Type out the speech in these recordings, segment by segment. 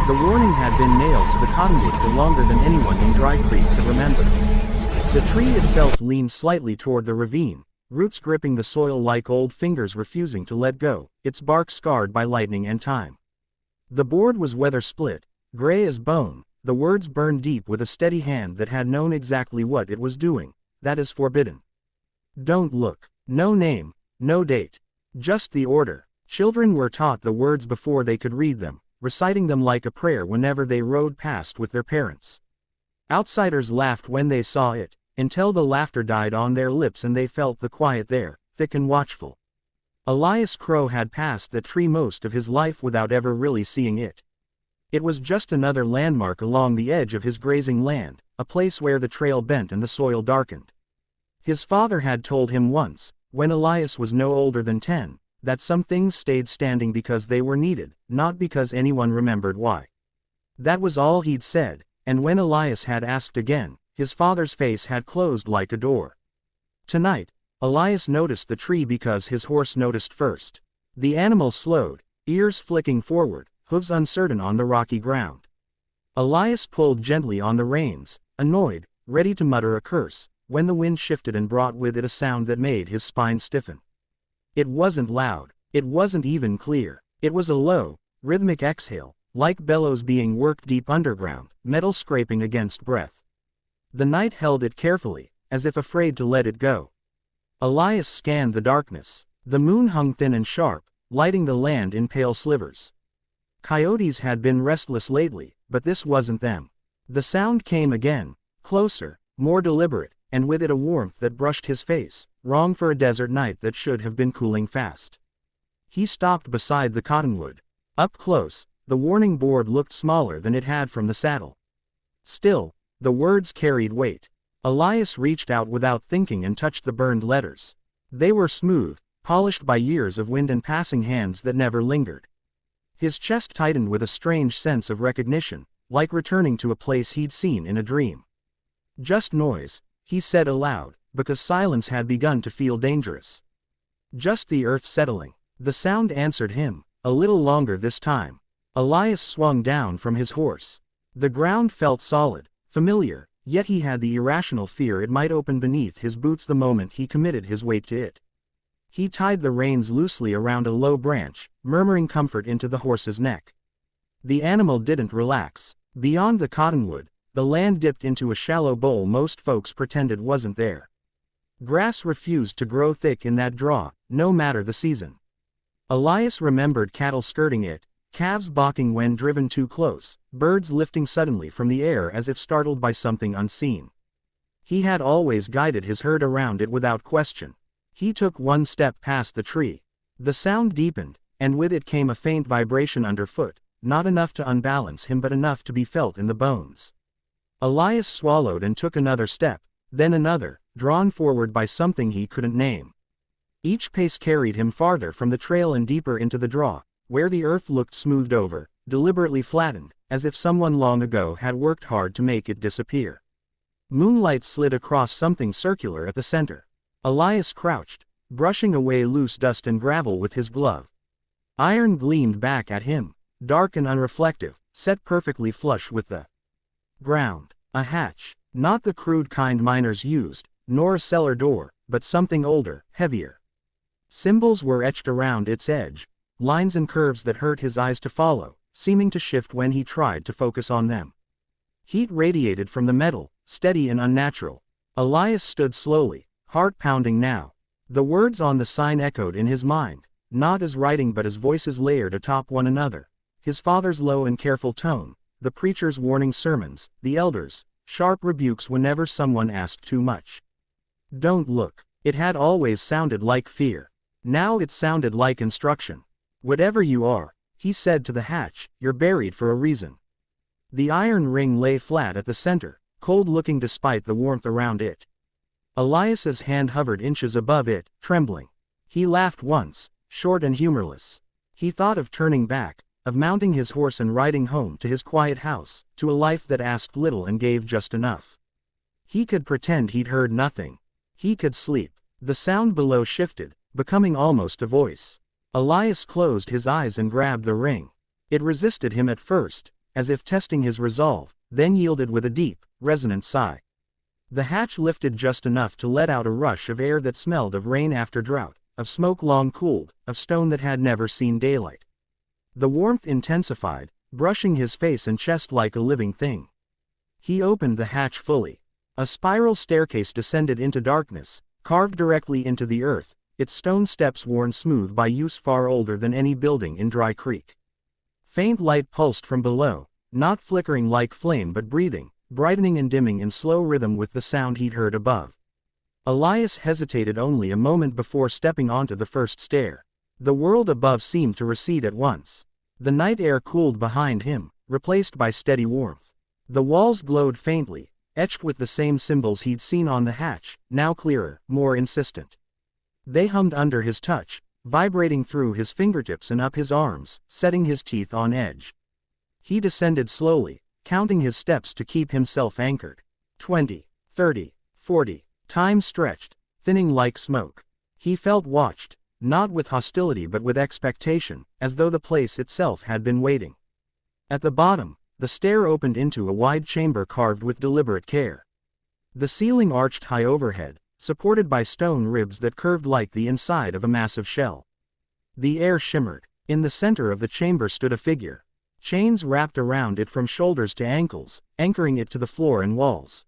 The warning had been nailed to the cottonwood for longer than anyone in Dry Creek could remember. The tree itself leaned slightly toward the ravine, roots gripping the soil like old fingers refusing to let go, its bark scarred by lightning and time. The board was weather-split, gray as bone, the words burned deep with a steady hand that had known exactly what it was doing. That is forbidden. Don't look. No name, no date. Just the order. Children were taught the words before they could read them, reciting them like a prayer whenever they rode past with their parents. Outsiders laughed when they saw it, until the laughter died on their lips and they felt the quiet there, thick and watchful. Elias Crow had passed that tree most of his life without ever really seeing it. It was just another landmark along the edge of his grazing land, a place where the trail bent and the soil darkened. His father had told him once, when Elias was no older than 10, that some things stayed standing because they were needed, not because anyone remembered why. That was all he'd said, and when Elias had asked again, his father's face had closed like a door. Tonight, Elias noticed the tree because his horse noticed first. The animal slowed, ears flicking forward, hooves uncertain on the rocky ground. Elias pulled gently on the reins, annoyed, ready to mutter a curse, when the wind shifted and brought with it a sound that made his spine stiffen. It wasn't loud, it wasn't even clear, it was a low, rhythmic exhale, like bellows being worked deep underground, metal scraping against breath. The night held it carefully, as if afraid to let it go. Elias scanned the darkness. The moon hung thin and sharp, lighting the land in pale slivers. Coyotes had been restless lately, but this wasn't them. The sound came again, closer, more deliberate, and with it a warmth that brushed his face, wrong for a desert night that should have been cooling fast. He stopped beside the cottonwood. Up close, the warning board looked smaller than it had from the saddle. Still, the words carried weight. Elias reached out without thinking and touched the burned letters. They were smooth, polished by years of wind and passing hands that never lingered. His chest tightened with a strange sense of recognition, like returning to a place he'd seen in a dream. Just noise, he said aloud, because silence had begun to feel dangerous. Just the earth settling. The sound answered him, a little longer this time. Elias swung down from his horse. The ground felt solid, familiar, yet he had the irrational fear it might open beneath his boots the moment he committed his weight to it. He tied the reins loosely around a low branch, murmuring comfort into the horse's neck. The animal didn't relax. Beyond the cottonwood, the land dipped into a shallow bowl most folks pretended wasn't there. Grass refused to grow thick in that draw, no matter the season. Elias remembered cattle skirting it, calves balking when driven too close, birds lifting suddenly from the air as if startled by something unseen. He had always guided his herd around it without question. He took one step past the tree. The sound deepened, and with it came a faint vibration underfoot, not enough to unbalance him but enough to be felt in the bones. Elias swallowed and took another step, then another, drawn forward by something he couldn't name. Each pace carried him farther from the trail and deeper into the draw, where the earth looked smoothed over, deliberately flattened, as if someone long ago had worked hard to make it disappear. Moonlight slid across something circular at the center. Elias crouched, brushing away loose dust and gravel with his glove. Iron gleamed back at him, dark and unreflective, set perfectly flush with the ground. A hatch, not the crude kind miners used, nor a cellar door, but something older, heavier. Symbols were etched around its edge, lines and curves that hurt his eyes to follow, seeming to shift when he tried to focus on them. Heat radiated from the metal, steady and unnatural. Elias stood slowly, heart pounding now. The words on the sign echoed in his mind, not as writing but as voices layered atop one another. His father's low and careful tone, the preacher's warning sermons, the elders' sharp rebukes whenever someone asked too much. Don't look. It had always sounded like fear. Now it sounded like instruction. Whatever you are, he said to the hatch, you're buried for a reason. The iron ring lay flat at the center, cold-looking despite the warmth around it. Elias's hand hovered inches above it, trembling. He laughed once, short and humorless. He thought of turning back, of mounting his horse and riding home to his quiet house, to a life that asked little and gave just enough. He could pretend he'd heard nothing. He could sleep. The sound below shifted, becoming almost a voice. Elias closed his eyes and grabbed the ring. It resisted him at first, as if testing his resolve, then yielded with a deep, resonant sigh. The hatch lifted just enough to let out a rush of air that smelled of rain after drought, of smoke long cooled, of stone that had never seen daylight. The warmth intensified, brushing his face and chest like a living thing. He opened the hatch fully. A spiral staircase descended into darkness, carved directly into the earth, its stone steps worn smooth by use far older than any building in Dry Creek. Faint light pulsed from below, not flickering like flame but breathing, brightening and dimming in slow rhythm with the sound he'd heard above. Elias hesitated only a moment before stepping onto the first stair. The world above seemed to recede at once. The night air cooled behind him, replaced by steady warmth. The walls glowed faintly, etched with the same symbols he'd seen on the hatch, now clearer, more insistent. They hummed under his touch, vibrating through his fingertips and up his arms, setting his teeth on edge. He descended slowly, counting his steps to keep himself anchored. 20, 30, 40. Time stretched, thinning like smoke. He felt watched, not with hostility but with expectation, as though the place itself had been waiting. At the bottom, the stair opened into a wide chamber carved with deliberate care. The ceiling arched high overhead, supported by stone ribs that curved like the inside of a massive shell. The air shimmered. In the center of the chamber stood a figure. Chains wrapped around it from shoulders to ankles, anchoring it to the floor and walls.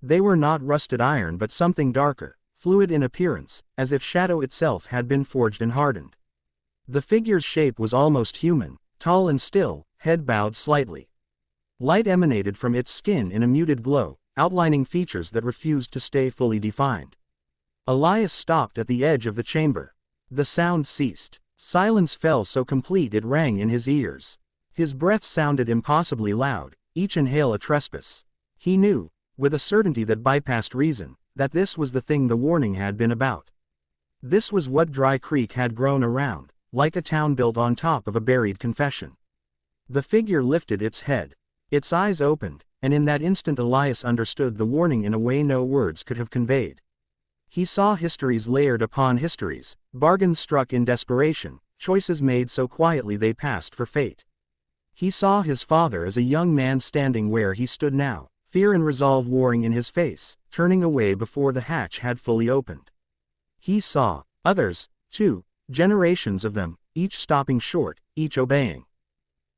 They were not rusted iron but something darker, fluid in appearance, as if shadow itself had been forged and hardened. The figure's shape was almost human, tall and still, head bowed slightly. Light emanated from its skin in a muted glow, outlining features that refused to stay fully defined. Elias stopped at the edge of the chamber. The sound ceased. Silence fell so complete it rang in his ears. His breath sounded impossibly loud, each inhale a trespass. He knew, with a certainty that bypassed reason, that this was the thing the warning had been about. This was what Dry Creek had grown around, like a town built on top of a buried confession. The figure lifted its head. Its eyes opened, and in that instant Elias understood the warning in a way no words could have conveyed. He saw histories layered upon histories, bargains struck in desperation, choices made so quietly they passed for fate. He saw his father as a young man standing where he stood now, fear and resolve warring in his face, turning away before the hatch had fully opened. He saw others, too, generations of them, each stopping short, each obeying.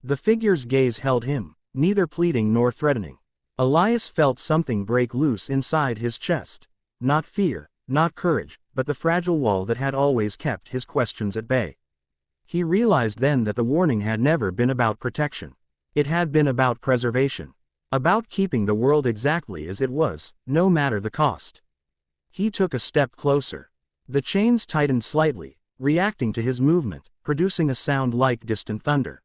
The figure's gaze held him, neither pleading nor threatening. Elias felt something break loose inside his chest. Not fear, not courage, but the fragile wall that had always kept his questions at bay. He realized then that the warning had never been about protection. It had been about preservation. About keeping the world exactly as it was, no matter the cost. He took a step closer. The chains tightened slightly, reacting to his movement, producing a sound like distant thunder.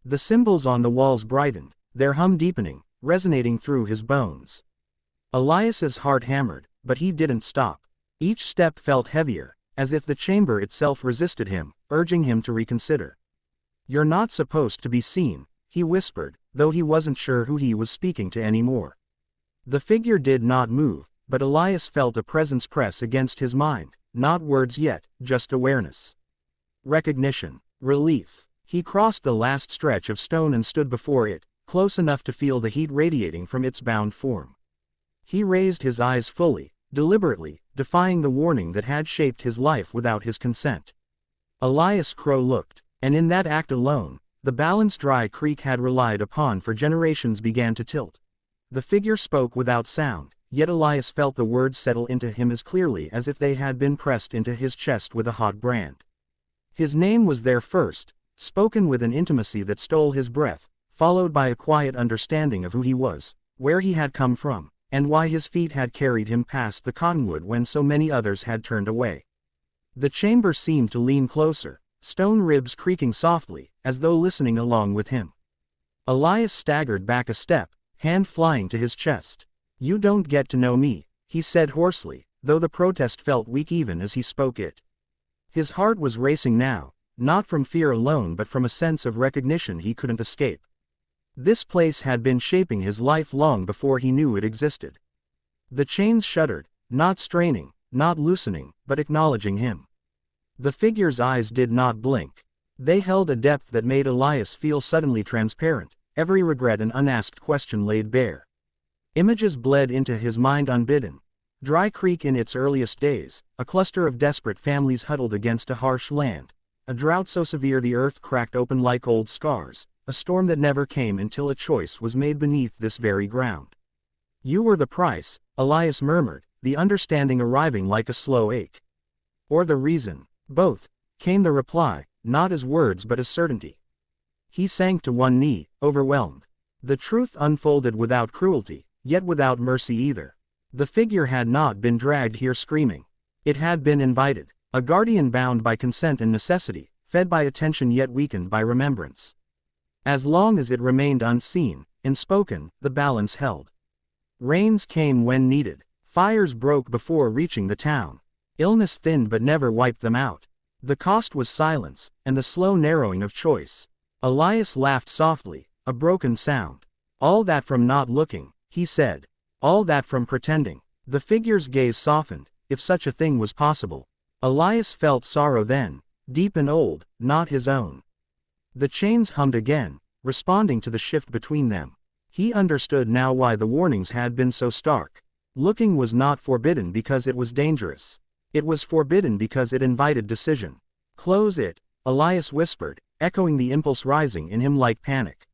The symbols on the walls brightened, their hum deepening, resonating through his bones. Elias's heart hammered, but he didn't stop. Each step felt heavier, as if the chamber itself resisted him, urging him to reconsider. "You're not supposed to be seen," he whispered, though he wasn't sure who he was speaking to anymore. The figure did not move, but Elias felt a presence press against his mind, not words yet, just awareness. Recognition. Relief. He crossed the last stretch of stone and stood before it, close enough to feel the heat radiating from its bound form. He raised his eyes fully, deliberately, defying the warning that had shaped his life without his consent. Elias Crow looked, and in that act alone, the balance Dry Creek had relied upon for generations began to tilt. The figure spoke without sound, yet Elias felt the words settle into him as clearly as if they had been pressed into his chest with a hot brand. His name was there first, spoken with an intimacy that stole his breath, followed by a quiet understanding of who he was, where he had come from, and why his feet had carried him past the cottonwood when so many others had turned away. The chamber seemed to lean closer, stone ribs creaking softly, as though listening along with him. Elias staggered back a step, hand flying to his chest. "You don't get to know me," he said hoarsely, though the protest felt weak even as he spoke it. His heart was racing now, not from fear alone but from a sense of recognition he couldn't escape. This place had been shaping his life long before he knew it existed. The chains shuddered, not straining, not loosening, but acknowledging him. The figure's eyes did not blink. They held a depth that made Elias feel suddenly transparent, every regret and unasked question laid bare. Images bled into his mind unbidden. Dry Creek in its earliest days, a cluster of desperate families huddled against a harsh land. A drought so severe the earth cracked open like old scars, a storm that never came until a choice was made beneath this very ground. You were the price, Elias murmured, the understanding arriving like a slow ache. Or the reason. Both, came the reply, not as words but as certainty. He sank to one knee, overwhelmed. The truth unfolded without cruelty, yet without mercy either. The figure had not been dragged here screaming. It had been invited, a guardian bound by consent and necessity, fed by attention yet weakened by remembrance. As long as it remained unseen, unspoken, the balance held. Rains came when needed. Fires broke before reaching the town. Illness thinned but never wiped them out. The cost was silence, and the slow narrowing of choice. Elias laughed softly, a broken sound. All that from not looking, he said. All that from pretending. The figure's gaze softened, if such a thing was possible. Elias felt sorrow then, deep and old, not his own. The chains hummed again, responding to the shift between them. He understood now why the warnings had been so stark. Looking was not forbidden because it was dangerous. It was forbidden because it invited decision. Close it, Elias whispered, echoing the impulse rising in him like panic.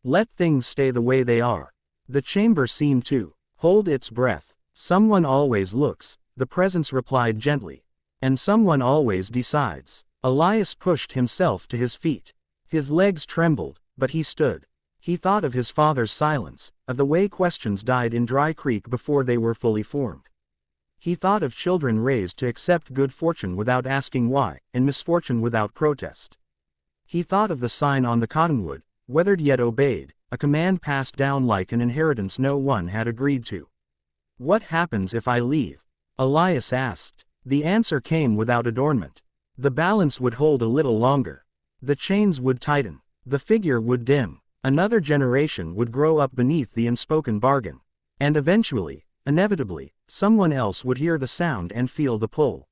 Let things stay the way they are. The chamber seemed to hold its breath. Someone always looks, the presence replied gently. And someone always decides. Elias pushed himself to his feet. His legs trembled, but he stood. He thought of his father's silence, of the way questions died in Dry Creek before they were fully formed. He thought of children raised to accept good fortune without asking why, and misfortune without protest. He thought of the sign on the cottonwood, weathered yet obeyed, a command passed down like an inheritance no one had agreed to. What happens if I leave? Elias asked. The answer came without adornment. The balance would hold a little longer. The chains would tighten. The figure would dim. Another generation would grow up beneath the unspoken bargain. And eventually, inevitably, someone else would hear the sound and feel the pull.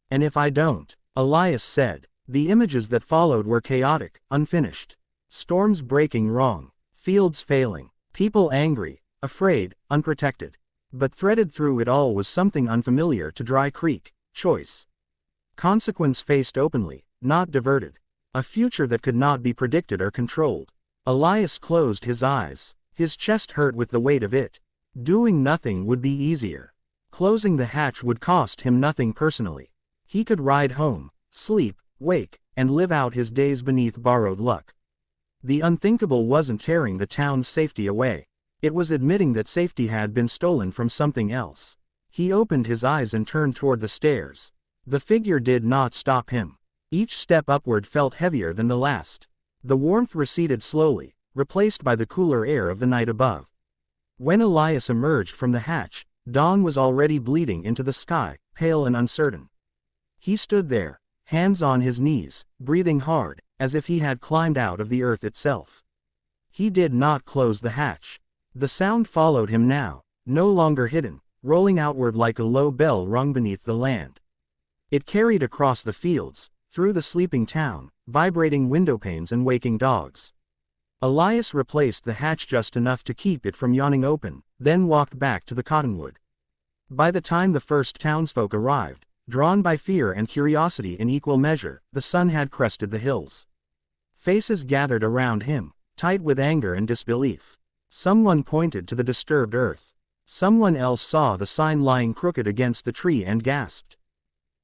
And if I don't, Elias said. The images that followed were chaotic, unfinished. Storms breaking wrong. Fields failing. People angry, afraid, unprotected. But threaded through it all was something unfamiliar to Dry Creek: choice. Consequence faced openly, not diverted. A future that could not be predicted or controlled. Elias closed his eyes. His chest hurt with the weight of it. Doing nothing would be easier. Closing the hatch would cost him nothing personally. He could ride home, sleep, wake, and live out his days beneath borrowed luck. The unthinkable wasn't tearing the town's safety away. It was admitting that safety had been stolen from something else. He opened his eyes and turned toward the stairs. The figure did not stop him. Each step upward felt heavier than the last. The warmth receded slowly, replaced by the cooler air of the night above. When Elias emerged from the hatch, dawn was already bleeding into the sky, pale and uncertain. He stood there, hands on his knees, breathing hard, as if he had climbed out of the earth itself. He did not close the hatch. The sound followed him now, no longer hidden, rolling outward like a low bell rung beneath the land. It carried across the fields, through the sleeping town, vibrating windowpanes and waking dogs. Elias replaced the hatch just enough to keep it from yawning open, then walked back to the cottonwood. By the time the first townsfolk arrived, drawn by fear and curiosity in equal measure, the sun had crested the hills. Faces gathered around him, tight with anger and disbelief. Someone pointed to the disturbed earth. Someone else saw the sign lying crooked against the tree and gasped.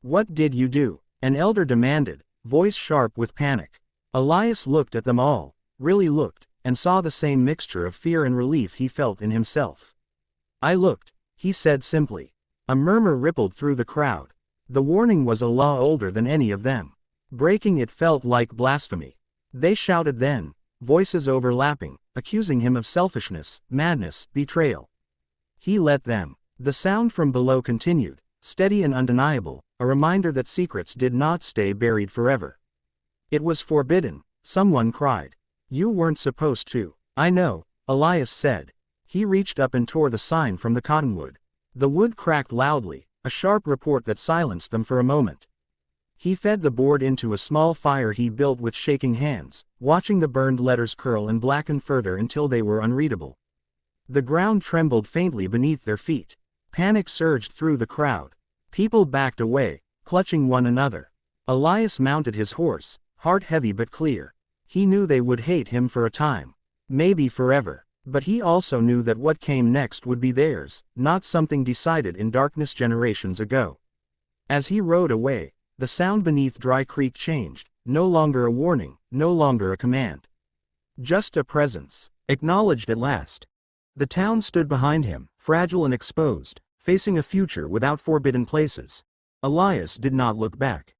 "What did you do?" an elder demanded, voice sharp with panic. Elias looked at them all, really looked, and saw the same mixture of fear and relief he felt in himself. "I looked," he said simply. A murmur rippled through the crowd. The warning was a law older than any of them. Breaking it felt like blasphemy. They shouted then, voices overlapping, accusing him of selfishness, madness, betrayal. He let them. The sound from below continued, steady and undeniable, a reminder that secrets did not stay buried forever. "It was forbidden," someone cried. "You weren't supposed to." "I know," Elias said. He reached up and tore the sign from the cottonwood. The wood cracked loudly, a sharp report that silenced them for a moment. He fed the board into a small fire he built with shaking hands, watching the burned letters curl and blacken further until they were unreadable. The ground trembled faintly beneath their feet. Panic surged through the crowd. People backed away, clutching one another. Elias mounted his horse, heart heavy but clear. He knew they would hate him for a time. Maybe forever. But he also knew that what came next would be theirs, not something decided in darkness generations ago. As he rode away, the sound beneath Dry Creek changed, no longer a warning, no longer a command. Just a presence, acknowledged at last. The town stood behind him, fragile and exposed, facing a future without forbidden places. Elias did not look back.